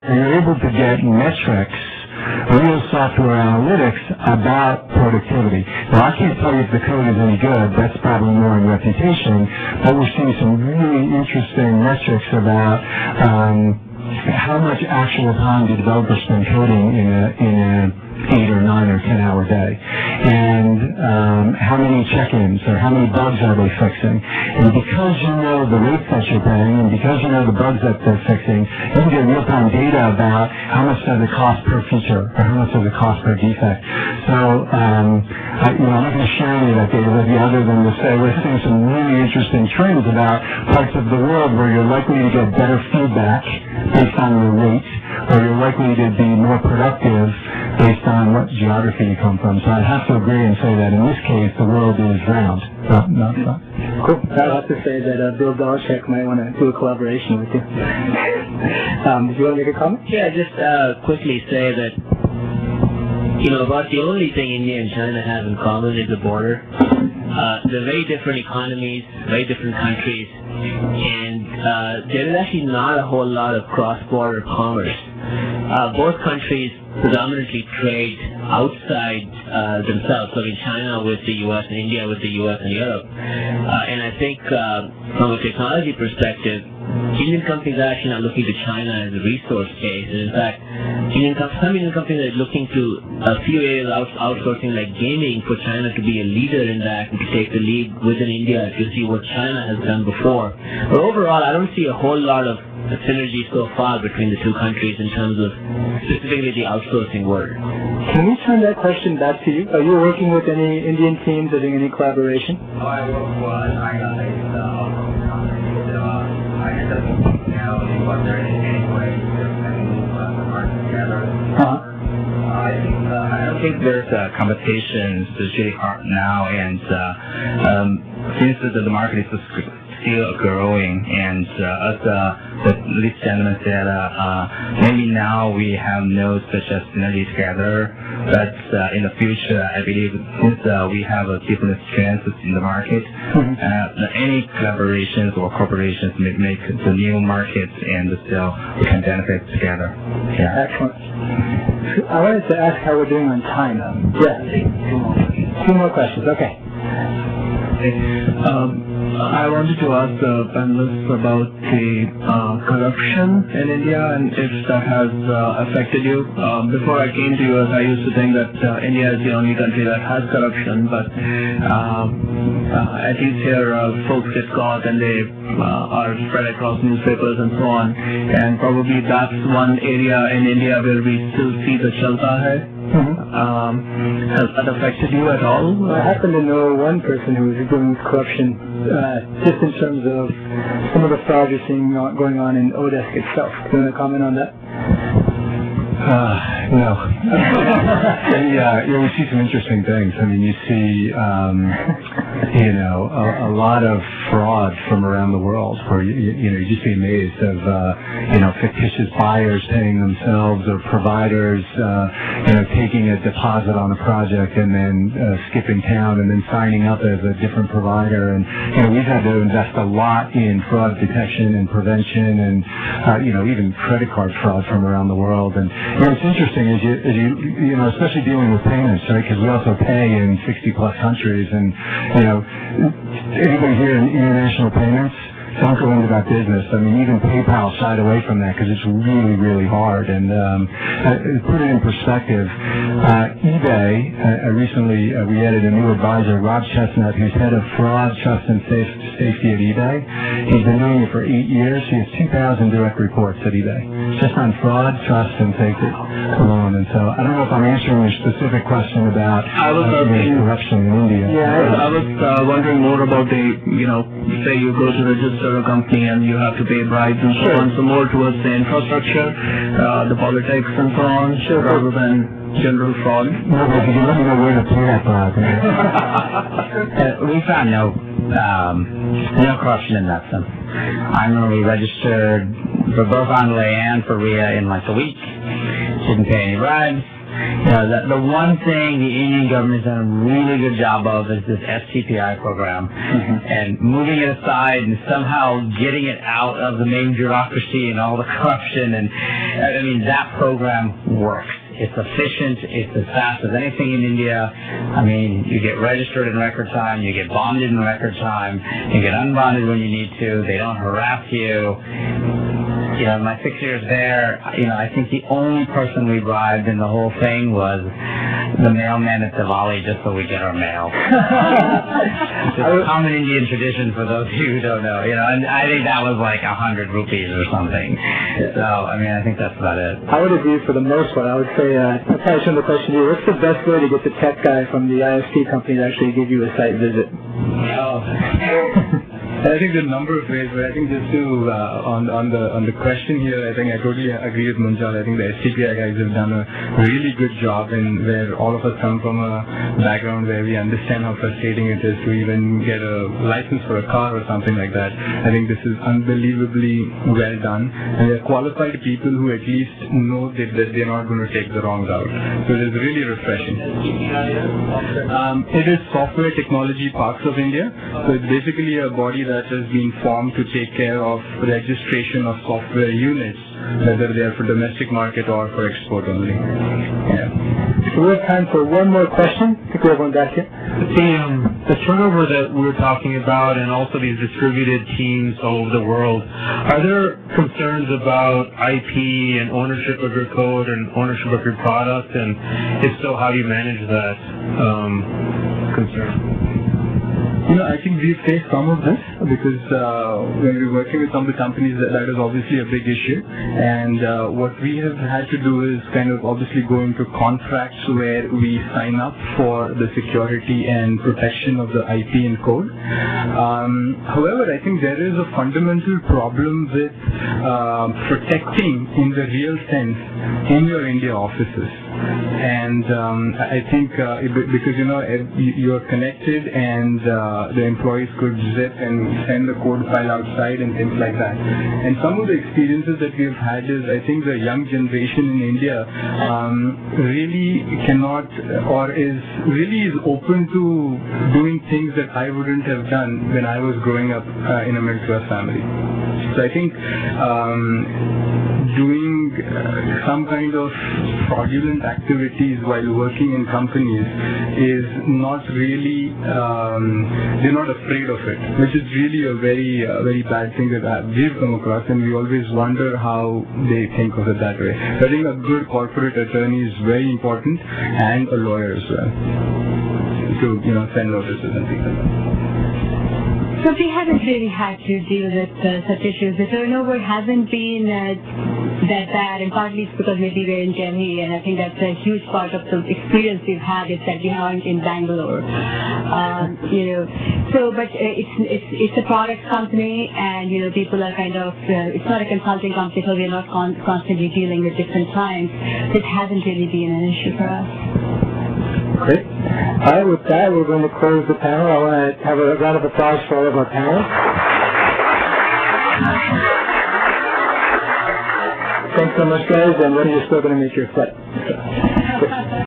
And you're able to get metrics, real software analytics about productivity. Now, I can't tell you if the code is any good. That's probably more in reputation. But we're seeing some really interesting metrics about how much actual time do developers spend coding in a 8 or 9 or 10 hour day, and how many check-ins or how many bugs are they fixing. And because you know the rates that you're paying and because you know the bugs that they're fixing, you can get real-time data about how much does it cost per feature or how much does it cost per defect. So I'm not going to share any of that data with you other than to say we're seeing some really interesting trends about parts of the world where you're likely to get better feedback based on your rate, or you're likely to be more productive based on what geography you come from. So I have to agree and say that in this case, the world is round, not flat. Cool. I'd have to say that Bill Belichick might want to do a collaboration with you. Did you want to make a comment? Yeah, just quickly say that, about the only thing India and China have in common is the border. They're very different economies, very different countries, and there is actually not a whole lot of cross-border commerce. Both countries predominantly trade outside themselves, so in China with the U.S. and India with the U.S. and Europe. And I think from a technology perspective, Indian companies are actually not looking to China as a resource base. And in fact, some Indian companies are looking to a few areas outsourcing like gaming for China to be a leader in that and to take the lead within India to see what China has done before. But overall, I don't see a whole lot of synergy so far between the two countries in terms of specifically the outsourcing world. Can we turn that question back to you? Are you working with any Indian teams or doing any collaboration? Oh, I work for China-based outsourcing company. I guess was there any way to work together? I don't think there's a competition. It's really hard now, and since the market is still growing, and as this gentleman said, maybe now we have no such a synergy together, but in the future, I believe since we have different strengths in the market, any collaborations or corporations may make the new markets, and still we can benefit together. Yeah. Excellent. I wanted to ask how we're doing on time. Yeah. Two more questions. Okay. I wanted to ask the panelists about the corruption in India and if that has affected you. Before I came to US, I used to think that India is the only country that has corruption, but at least here folks get caught and they are spread across newspapers and so on. And probably that's one area in India where we still see the chalta hai. Has that affected you at all? I happen to know one person who is dealing with corruption, just in terms of some of the fraud you're seeing going on in Odesk itself. Do you want to comment on that? No. We see some interesting things. I mean, you see, a lot of fraud from around the world where, you just be amazed of, fictitious buyers paying themselves or providers, taking a deposit on a project and then skipping town and then signing up as a different provider. And, we've had to invest a lot in fraud detection and prevention and, even credit card fraud from around the world. And, it's interesting as you especially dealing with payments, right? Because we also pay in 60+ countries, and anybody here in international payments, don't go into that business. I mean, even PayPal shied away from that because it's really, really hard. And put it in perspective, eBay, recently we added a new advisor, Rob Chestnut, who's head of fraud, trust, and safety at eBay. He's been doing it for 8 years. He has 2,000 direct reports at eBay, just on fraud, trust, and safety alone. And so I don't know if I'm answering your specific question about corruption in India. Yeah, I was wondering more about the, say you go to register a company and you have to pay bribes and so on, so more towards the infrastructure, the politics and so on, rather than general fraud. No, but you can let me know where to pay that bribe. We found no corruption in that sense. I remember we registered for both Andalay and for RIA in like a week. Didn't pay any bribes. The one thing the Indian government's done a really good job of is this STPI program, and moving it aside and somehow getting it out of the main bureaucracy and all the corruption, and I mean that program works. It's efficient. It's as fast as anything in India. I mean, you get registered in record time. You get bonded in record time. You get unbonded when you need to. They don't harass you. In my 6 years there, I think the only person we bribed in the whole thing was the mailman at Diwali just so we get our mail. It's a common Indian tradition for those of you who don't know. And I think that was like 100 rupees or something. So, I mean, I think that's about it. I would agree for the most part. I would say, I'll probably send the question to you. What's the best way to get the tech guy from the ISP company to actually give you a site visit? I think there are a number of ways, but I think just to on the question here, I think I totally agree with Munjal. I think the STPI guys have done a really good job, and where all of us come from a background where we understand how frustrating it is to even get a license for a car or something like that. I think this is unbelievably well done, and they're qualified people who at least know that they're not going to take the wrong route. So it is really refreshing. It is Software Technology Parks of India. So it's basically a body that has been formed to take care of registration of software units, whether they are for domestic market or for export only. So we have time for one more question. I think we have one back here. The turnover that we're talking about, and also these distributed teams all over the world, are there concerns about IP and ownership of your code and ownership of your product? And if so, how do you manage that concern? I think we've faced some of this because when we're working with some of the companies, that is obviously a big issue. And what we have had to do is kind of obviously go into contracts where we sign up for the security and protection of the IP and code. However, I think there is a fundamental problem with protecting in the real sense in your India offices. And I think because you're connected and the employees could zip and send the code file outside and things like that. And some of the experiences that we've had is, I think the young generation in India really cannot or is open to doing things that I wouldn't have done when I was growing up in a middle class family. So I think doing some kind of fraudulent activities while working in companies is not really, they're not afraid of it, which is really a very bad thing that we've come across, and we always wonder how they think of it that way. So I think a good corporate attorney is very important, and a lawyer as well, to send notices and things like that. So we haven't really had to deal with such issues. The turnover hasn't been that bad, and partly it's because maybe we're in Delhi, and I think that's a huge part of the experience we've had is that we aren't in Bangalore. But it's a product company, and people are kind of it's not a consulting company, so we're not constantly dealing with different clients. It hasn't really been an issue for us. Great. All right, with that, we're going to close the panel. I want to have a round of applause for all of our panelists. Thanks so much, guys, and when you're still going to make your flight.